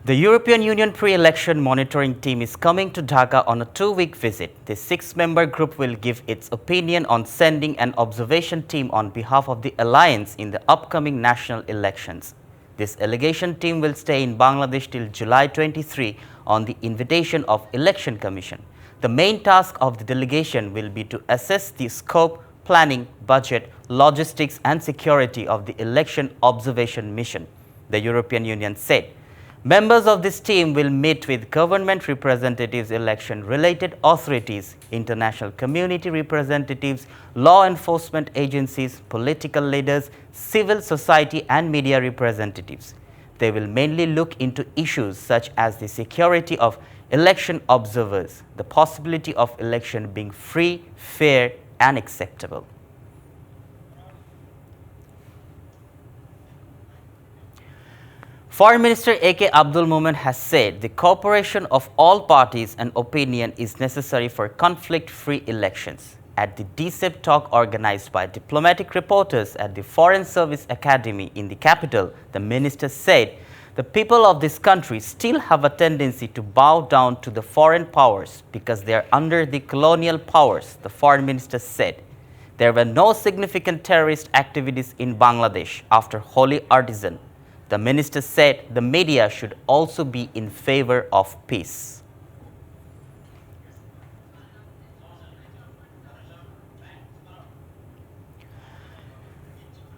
The European Union pre-election monitoring team is coming to Dhaka on a 2-week visit. The 6-member group will give its opinion on sending an observation team on behalf of the alliance in the upcoming national elections. This delegation team will stay in Bangladesh till July 23 on the invitation of Election Commission. The main task of the delegation will be to assess the scope, planning, budget, logistics and security of the election observation mission, the European Union said. Members of this team will meet with government representatives, election-related authorities, international community representatives, law enforcement agencies, political leaders, civil society and media representatives. They will mainly look into issues such as the security of election observers, the possibility of election being free, fair and acceptable. Foreign Minister A.K. Abdul Momen has said the cooperation of all parties and opinion is necessary for conflict-free elections. At the DCEP talk organized by diplomatic reporters at the Foreign Service Academy in the capital, the minister said the people of this country still have a tendency to bow down to the foreign powers because they are under the colonial powers, the foreign minister said. There were no significant terrorist activities in Bangladesh after Holy Artisan. The minister said the media should also be in favor of peace.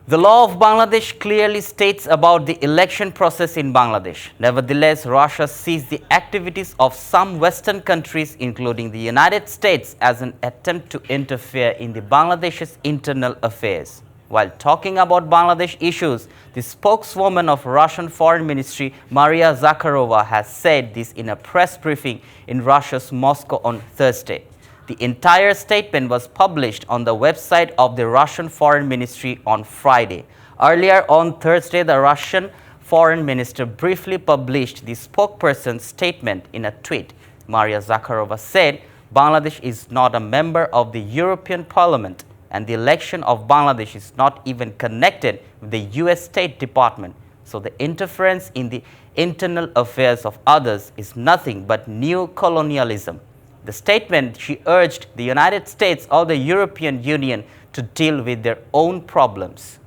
The law of Bangladesh clearly states about the election process in Bangladesh. Nevertheless, Russia sees the activities of some Western countries, including the United States, as an attempt to interfere in the Bangladesh's internal affairs. While talking about Bangladesh issues, the spokeswoman of Russian Foreign Ministry, Maria Zakharova, has said this in a press briefing in Russia's Moscow on Thursday. The entire statement was published on the website of the Russian Foreign Ministry on Friday. Earlier on Thursday, the Russian Foreign Minister briefly published the spokesperson's statement in a tweet. Maria Zakharova said, Bangladesh is not a member of the European Parliament, and the election of Bangladesh is not even connected with the US State Department. So the interference in the internal affairs of others is nothing but new colonialism. The statement, she urged the United States or the European Union to deal with their own problems.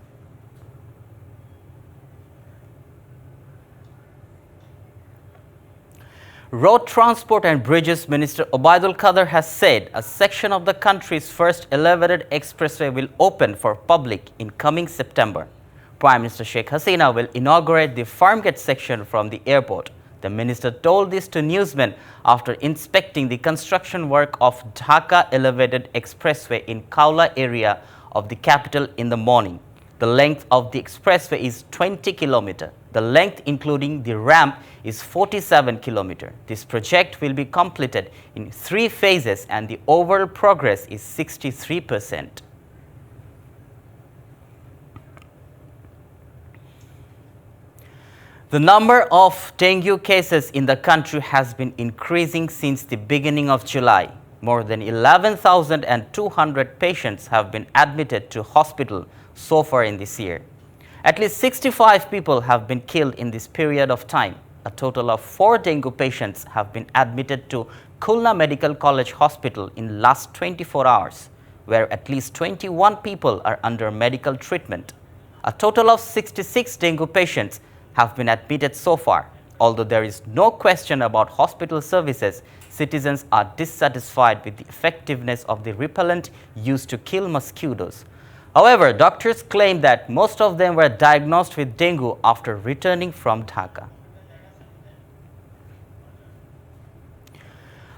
Road Transport and Bridges Minister Obaidul Qadir has said a section of the country's first elevated expressway will open for public in coming September. Prime Minister Sheikh Hasina will inaugurate the Farmgate section from the airport. The minister told this to newsmen after inspecting the construction work of Dhaka Elevated Expressway in Kaula area of the capital in the morning. The length of the expressway is 20 km. The length including the ramp is 47 km. This project will be completed in 3 phases and the overall progress is 63%. The number of dengue cases in the country has been increasing since the beginning of July. More than 11,200 patients have been admitted to hospital so far in this year. At least 65 people have been killed in this period of time. A total of 4 dengue patients have been admitted to Khulna Medical College Hospital in last 24 hours, where at least 21 people are under medical treatment. A total of 66 dengue patients have been admitted so far. Although there is no question about hospital services, citizens are dissatisfied with the effectiveness of the repellent used to kill mosquitoes. However, doctors claim that most of them were diagnosed with dengue after returning from Dhaka.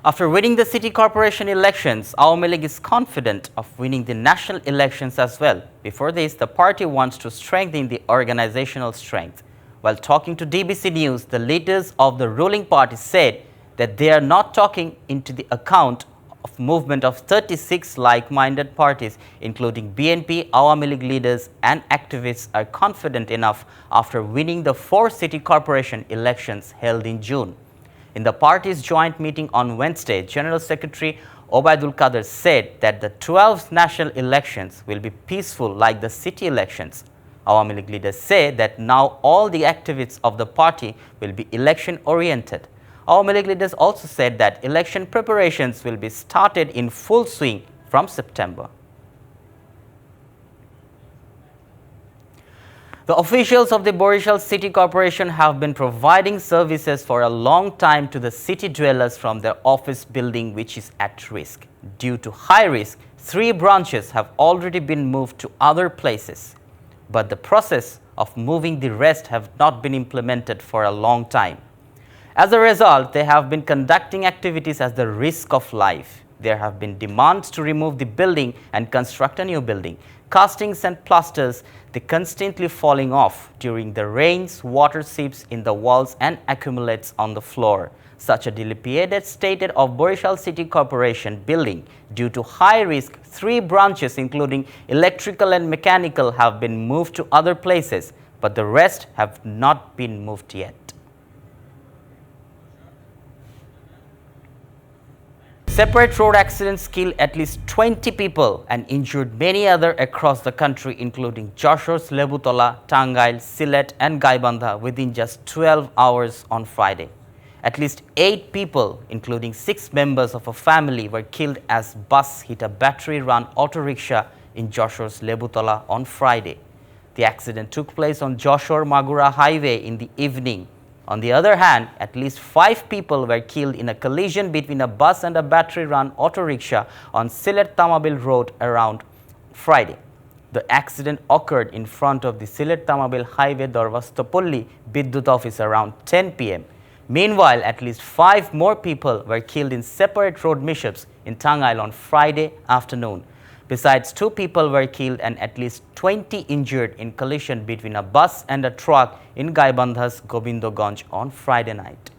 After winning the city corporation elections, Awami League is confident of winning the national elections as well. Before this, the party wants to strengthen the organizational strength. While talking to DBC News, the leaders of the ruling party said that they are not taking into the account of movement of 36 like-minded parties, including BNP, Awami League leaders and activists are confident enough after winning the 4 city corporation elections held in June. In the party's joint meeting on Wednesday, General Secretary Obaidul Qadir said that the 12th national elections will be peaceful like the city elections. Awami League leaders say that now all the activities of the party will be election-oriented. Awami League leaders also said that election preparations will be started in full swing from September. The officials of the Borishal City Corporation have been providing services for a long time to the city dwellers from their office building, which is at risk. Due to high risk, 3 branches have already been moved to other places. But the process of moving the rest have not been implemented for a long time. As a result, they have been conducting activities at the risk of life. There have been demands to remove the building and construct a new building. Castings and plasters, they constantly falling off during the rains, water seeps in the walls and accumulates on the floor. Such a dilapidated state of Borishal City Corporation building due to high risk, 3 branches including electrical and mechanical have been moved to other places, but the rest have not been moved yet. Separate road accidents killed at least 20 people and injured many others across the country, including Joshore's Lebutola, Tangail, Sylhet and Gaibandha within just 12 hours on Friday. At least 8 people, including 6 members of a family, were killed as bus hit a battery-run auto rickshaw in Joshore's Lebutola on Friday. The accident took place on Joshore-Magura highway in the evening. On the other hand, at least 5 people were killed in a collision between a bus and a battery-run auto rickshaw on Sylhet-Tamabil Road around Friday. The accident occurred in front of the Sylhet-Tamabil Highway Dorvastopolli Bidyut office around 10 p.m. Meanwhile, at least 5 more people were killed in separate road mishaps in Tangail on Friday afternoon. Besides, 2 people were killed and at least 20 injured in collision between a bus and a truck in Gaibandha's Govindoganj on Friday night.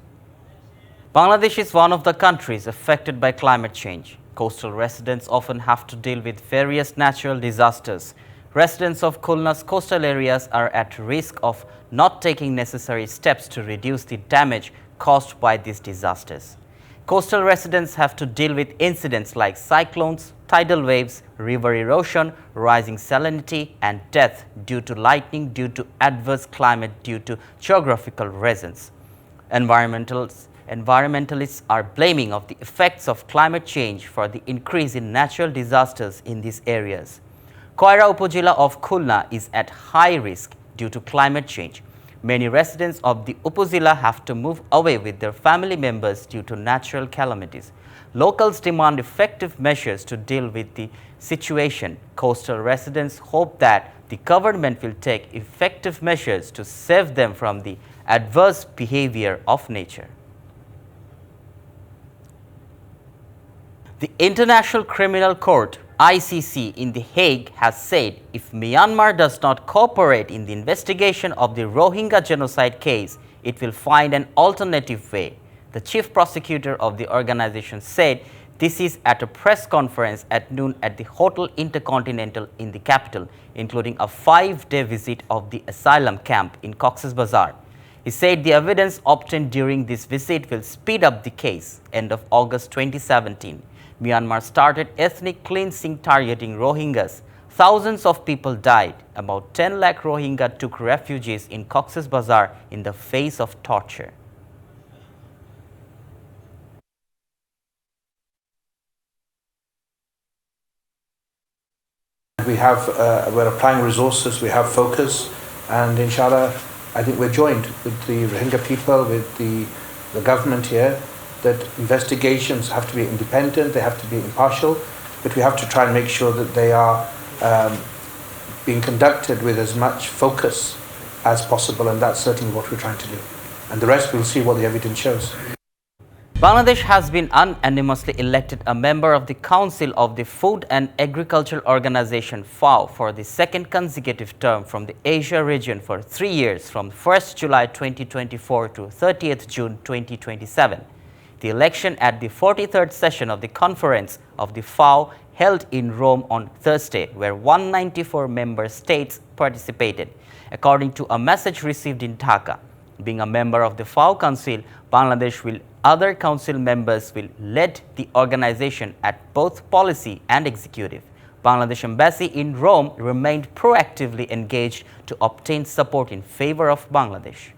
Bangladesh is one of the countries affected by climate change. Coastal residents often have to deal with various natural disasters. Residents of Khulna's coastal areas are at risk of not taking necessary steps to reduce the damage caused by these disasters. Coastal residents have to deal with incidents like cyclones, tidal waves, river erosion, rising salinity and death due to lightning due to adverse climate due to geographical reasons. Environmentalists are blaming of the effects of climate change for the increase in natural disasters in these areas. Koira Upazila of Khulna is at high risk due to climate change. Many residents of the Upazila have to move away with their family members due to natural calamities. Locals demand effective measures to deal with the situation. Coastal residents hope that the government will take effective measures to save them from the adverse behavior of nature. The International Criminal Court ICC in The Hague has said if Myanmar does not cooperate in the investigation of the Rohingya genocide case, it will find an alternative way. The chief prosecutor of the organization said this is at a press conference at noon at the Hotel Intercontinental in the capital, including a 5-day visit of the asylum camp in Cox's Bazar. He said the evidence obtained during this visit will speed up the case. End of August 2017. Myanmar started ethnic cleansing targeting Rohingyas. Thousands of people died. About 10 lakh Rohingya took refuges in Cox's Bazar in the face of torture. We're applying resources, we have focus, and inshallah, I think we're joined with the Rohingya people, with the government here, that investigations have to be independent, they have to be impartial, but we have to try and make sure that they are being conducted with as much focus as possible, and that's certainly what we're trying to do. And the rest, we'll see what the evidence shows. Bangladesh has been unanimously elected a member of the Council of the Food and Agriculture Organization FAO for the second consecutive term from the Asia region for 3 years from 1st July 2024 to 30th June 2027. The election at the 43rd session of the Conference of the FAO held in Rome on Thursday, where 194 member states participated, according to a message received in Dhaka. Being a member of the FAO Council, other council members will lead the organization at both policy and executive. Bangladesh Embassy in Rome remained proactively engaged to obtain support in favor of Bangladesh.